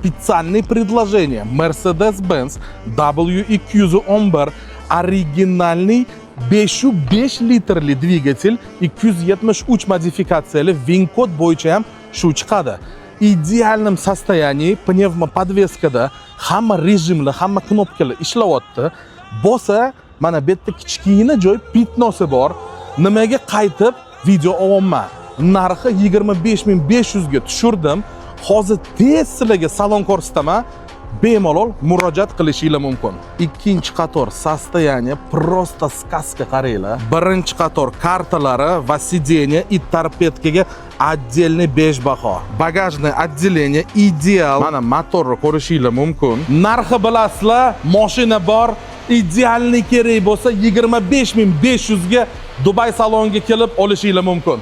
специальные предложения. Mercedes-Benz W211 оригинальный 505 litrli dvigatel 273 modifikatsiyali VinCode bo'yicha ham shu chiqadi. Idealном состоянии pnevmopodveskada hamma rejimli, hamma knopkali ishlayapti. Bo'lsa, mana bu yerda kichkina joy pitnosi bor. Nimaga qaytib video olyapman? Narxi 25500 ga tushirdim. Hozir tez sizlarga salon ko'rsataman. Bemalol murojaat qilishingiz mumkin. Ikkinchi qator состояние просто сказка qaranglar. Birinchi qator kartalari va sideniya и torpedkaga отдельный 5 baho. Bagajное отделение ideal. Mana motorni ko'rishingiz mumkin. Narxi bilasizlar, mashina bor. Idealni kerak bo'lsa 25500 ga Dubai saloniga kelib olishingiz mumkin.